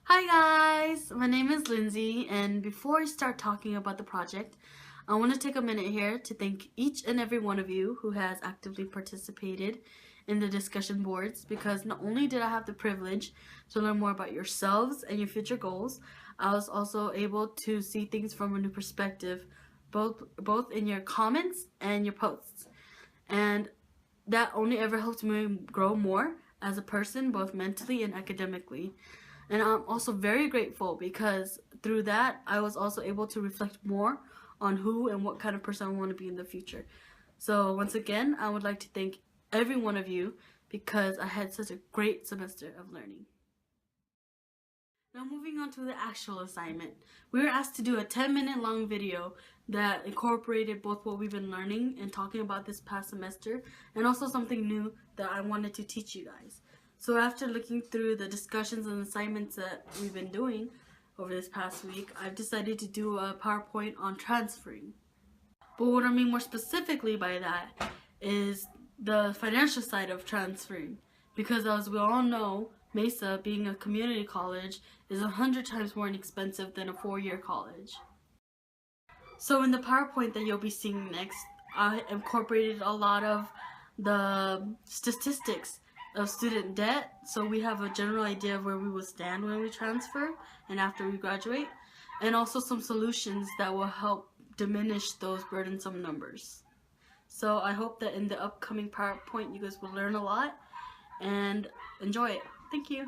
Hi guys, my name is Lindsay, and before I start talking about the project, I want to take a minute here to thank each and every one of you who has actively participated in the discussion boards, because not only did I have the privilege to learn more about yourselves and your future goals, I was also able to see things from a new perspective, both in your comments and your posts. And that only ever helped me grow more as a person, both mentally and academically. And I'm also very grateful because through that, I was also able to reflect more on who and what kind of person I want to be in the future. So, once again, I would like to thank every one of you because I had such a great semester of learning. Now, moving on to the actual assignment. We were asked to do a 10-minute long video that incorporated both what we've been learning and talking about this past semester, and also something new that I wanted to teach you guys. So after looking through the discussions and assignments that we've been doing over this past week, I've decided to do a PowerPoint on transferring. But what I mean more specifically by that is the financial side of transferring. Because as we all know, Mesa, being a community college, is 100 times more inexpensive than a 4-year college. So in the PowerPoint that you'll be seeing next, I incorporated a lot of the statistics of student debt, so we have a general idea of where we will stand when we transfer and after we graduate, and also some solutions that will help diminish those burdensome numbers. So I hope that in the upcoming PowerPoint you guys will learn a lot and enjoy it. Thank you.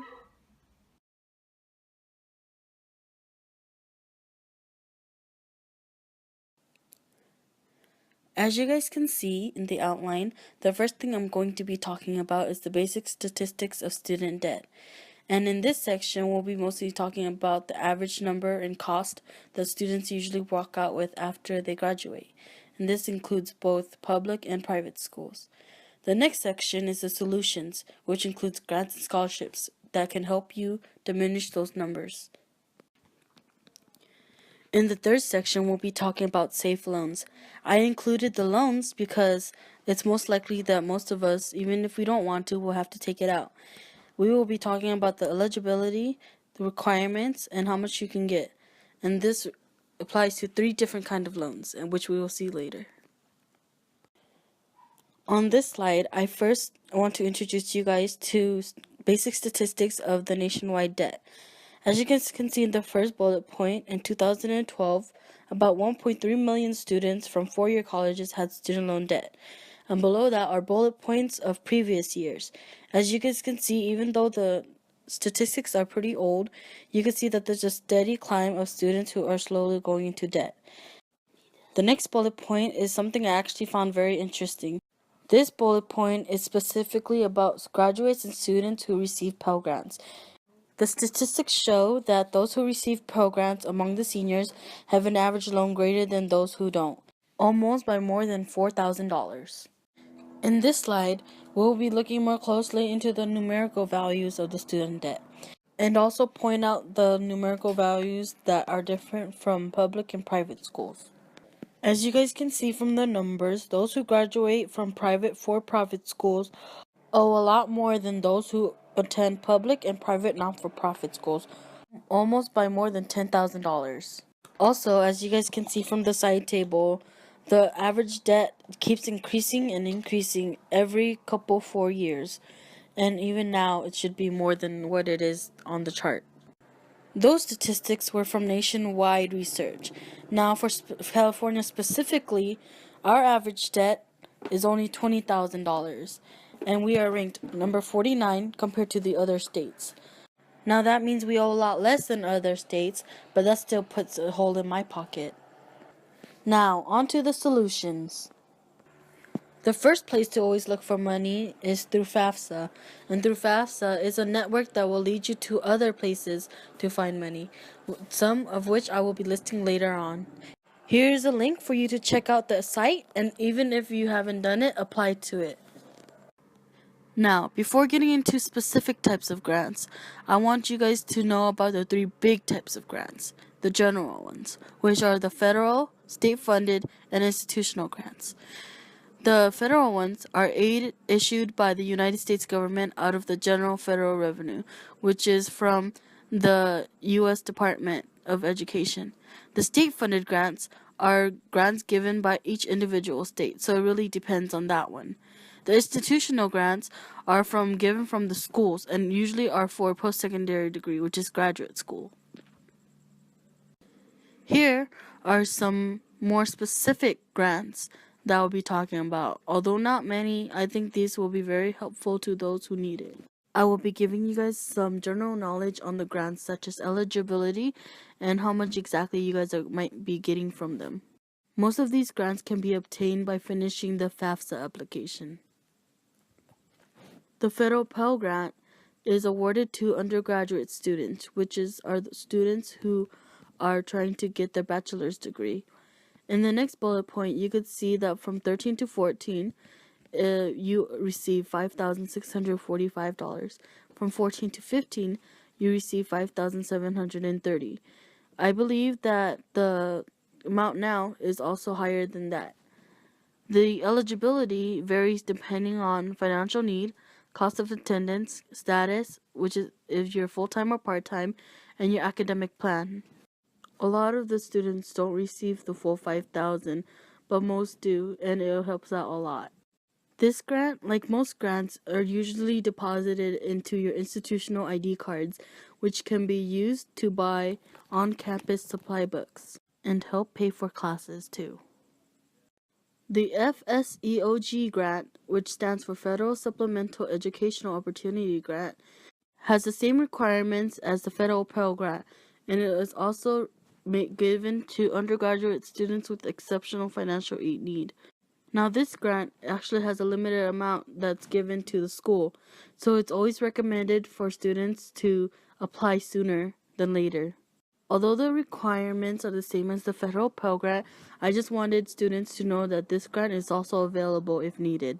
As you guys can see in the outline, the first thing I'm going to be talking about is the basic statistics of student debt. And in this section, we'll be mostly talking about the average number and cost that students usually walk out with after they graduate. And this includes both public and private schools. The next section is the solutions, which includes grants and scholarships that can help you diminish those numbers. In the third section, we'll be talking about safe loans. I included the loans because it's most likely that most of us, even if we don't want to, will have to take it out. We will be talking about the eligibility, the requirements, and how much you can get. And this applies to 3 different kinds of loans, and which we will see later. On this slide, I first want to introduce you guys to basic statistics of the nationwide debt. As you guys can see in the first bullet point, in 2012, about 1.3 million students from 4-year colleges had student loan debt. And below that are bullet points of previous years. As you guys can see, even though the statistics are pretty old, you can see that there's a steady climb of students who are slowly going into debt. The next bullet point is something I actually found very interesting. This bullet point is specifically about graduates and students who receive Pell Grants. The statistics show that those who receive Pell Grants among the seniors have an average loan greater than those who don't, almost by more than $4,000. In this slide, we'll be looking more closely into the numerical values of the student debt, and also point out the numerical values that are different from public and private schools. As you guys can see from the numbers, those who graduate from private for-profit schools owe a lot more than those who attend public and private not-for-profit schools, almost by more than $10,000. Also, as you guys can see from the side table, the average debt keeps increasing and increasing every couple 4 years, and even now it should be more than what it is on the chart. Those statistics were from nationwide research. Now, for California specifically, our average debt is only $20,000, and we are ranked number 49 compared to the other states. Now, that means we owe a lot less than other states, but that still puts a hole in my pocket. Now, on to the solutions. The first place to always look for money is through FAFSA, and through FAFSA is a network that will lead you to other places to find money, some of which I will be listing later on. Here's a link for you to check out the site, and even if you haven't done it, apply to it. Now, before getting into specific types of grants, I want you guys to know about the 3 big types of grants, the general ones, which are the federal, state-funded, and institutional grants. The federal ones are aid issued by the United States government out of the general federal revenue, which is from the U.S. Department of Education. The state-funded grants are grants given by each individual state, so it really depends on that one. The institutional grants are given from the schools and usually are for a post-secondary degree, which is graduate school. Here are some more specific grants that I'll be talking about. Although not many, I think these will be very helpful to those who need it. I will be giving you guys some general knowledge on the grants, such as eligibility and how much exactly you guys might be getting from them. Most of these grants can be obtained by finishing the FAFSA application. The federal Pell Grant is awarded to undergraduate students, which are the students who are trying to get their bachelor's degree. In the next bullet point, you could see that from 13 to 14, you receive $5,645. From 14 to 15, you receive $5,730. I believe that the amount now is also higher than that. The eligibility varies depending on financial need, cost of attendance, status, which is if you're full-time or part-time, and your academic plan. A lot of the students don't receive the full $5,000, but most do, and it helps out a lot. This grant, like most grants, are usually deposited into your institutional ID cards, which can be used to buy on-campus supply books and help pay for classes too. The FSEOG grant, which stands for Federal Supplemental Educational Opportunity Grant, has the same requirements as the Federal Pell Grant, and it is also given to undergraduate students with exceptional financial need. Now, this grant actually has a limited amount that's given to the school, so it's always recommended for students to apply sooner than later. Although the requirements are the same as the federal Pell Grant, I just wanted students to know that this grant is also available if needed.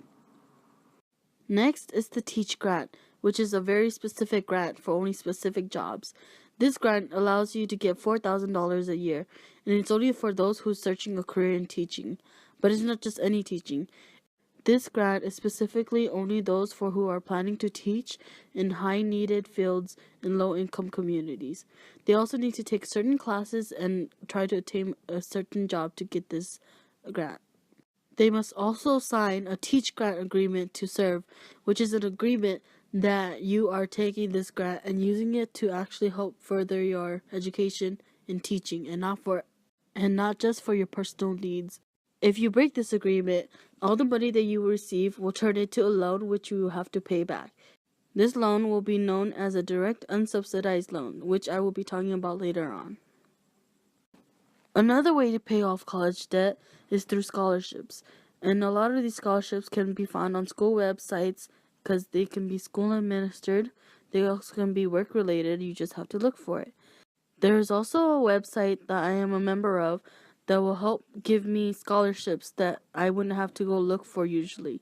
Next is the Teach Grant, which is a very specific grant for only specific jobs. This grant allows you to get $4,000 a year, and it's only for those who are searching a career in teaching. But it's not just any teaching. This grant is specifically only those for who are planning to teach in high-needed fields in low-income communities. They also need to take certain classes and try to attain a certain job to get this grant. They must also sign a Teach Grant Agreement to Serve, which is an agreement that you are taking this grant and using it to actually help further your education in teaching and not just for your personal needs. If you break this agreement, all the money that you receive will turn into a loan which you will have to pay back. This loan will be known as a direct unsubsidized loan, which I will be talking about later on. Another way to pay off college debt is through scholarships, and a lot of these scholarships can be found on school websites because they can be school administered. They also can be work related, you just have to look for it. There is also a website that I am a member of that will help give me scholarships that I wouldn't have to go look for usually.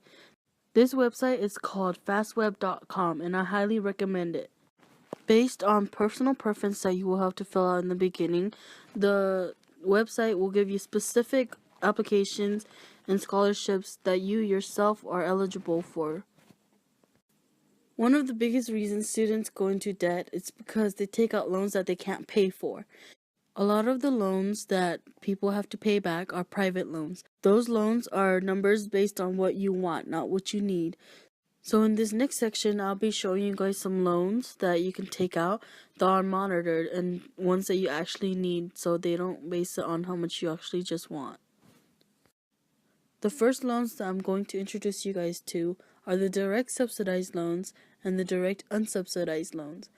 This website is called fastweb.com, and I highly recommend it. Based on personal preference that you will have to fill out in the beginning, the website will give you specific applications and scholarships that you yourself are eligible for. One of the biggest reasons students go into debt is because they take out loans that they can't pay for. A lot of the loans that people have to pay back are private loans. Those loans are numbers based on what you want, not what you need. So in this next section, I'll be showing you guys some loans that you can take out that are monitored and ones that you actually need, so they don't base it on how much you actually just want. The first loans that I'm going to introduce you guys to are the direct subsidized loans and the direct unsubsidized loans.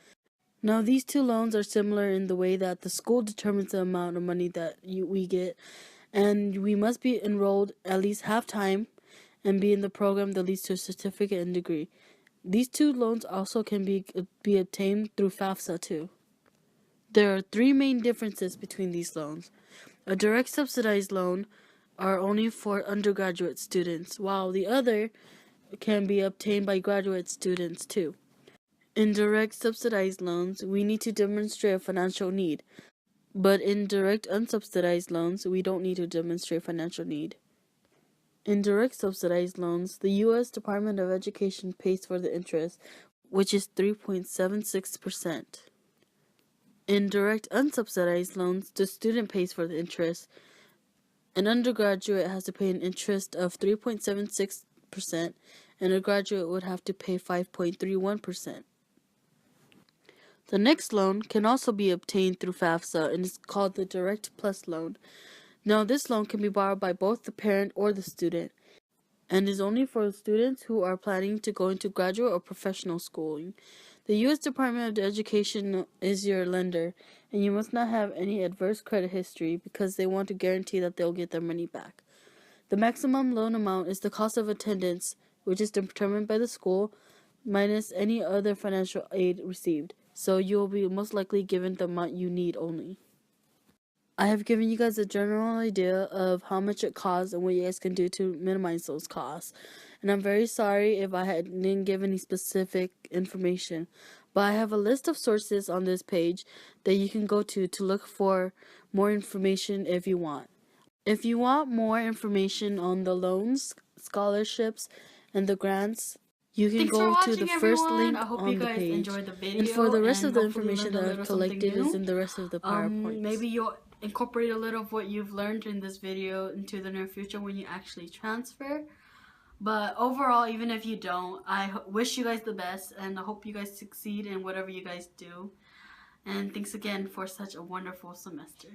Now, these two loans are similar in the way that the school determines the amount of money that we get, and we must be enrolled at least half-time and be in the program that leads to a certificate and degree. These two loans also can be obtained through FAFSA too. There are three main differences between these loans. A direct subsidized loan are only for undergraduate students, while the other can be obtained by graduate students too. In direct subsidized loans, we need to demonstrate a financial need, but in direct unsubsidized loans, we don't need to demonstrate financial need. In direct subsidized loans, the U.S. Department of Education pays for the interest, which is 3.76%. In direct unsubsidized loans, the student pays for the interest. An undergraduate has to pay an interest of 3.76%, and a graduate would have to pay 5.31%. The next loan can also be obtained through FAFSA and is called the Direct Plus loan. Now, this loan can be borrowed by both the parent or the student, and is only for students who are planning to go into graduate or professional schooling. The U.S. Department of Education is your lender, and you must not have any adverse credit history because they want to guarantee that they'll get their money back. The maximum loan amount is the cost of attendance, which is determined by the school, minus any other financial aid received. So you will be most likely given the amount you need only. I have given you guys a general idea of how much it costs and what you guys can do to minimize those costs. And I'm very sorry if I didn't give any specific information. But I have a list of sources on this page that you can go to look for more information if you want. If you want more information on the loans, scholarships, and the grants, you can go to the first link on the page. And for the rest of the information that I've collected is in the rest of the PowerPoints. Maybe you'll incorporate a little of what you've learned in this video into the near future when you actually transfer. But overall, even if you don't, I wish you guys the best, and I hope you guys succeed in whatever you guys do. And thanks again for such a wonderful semester.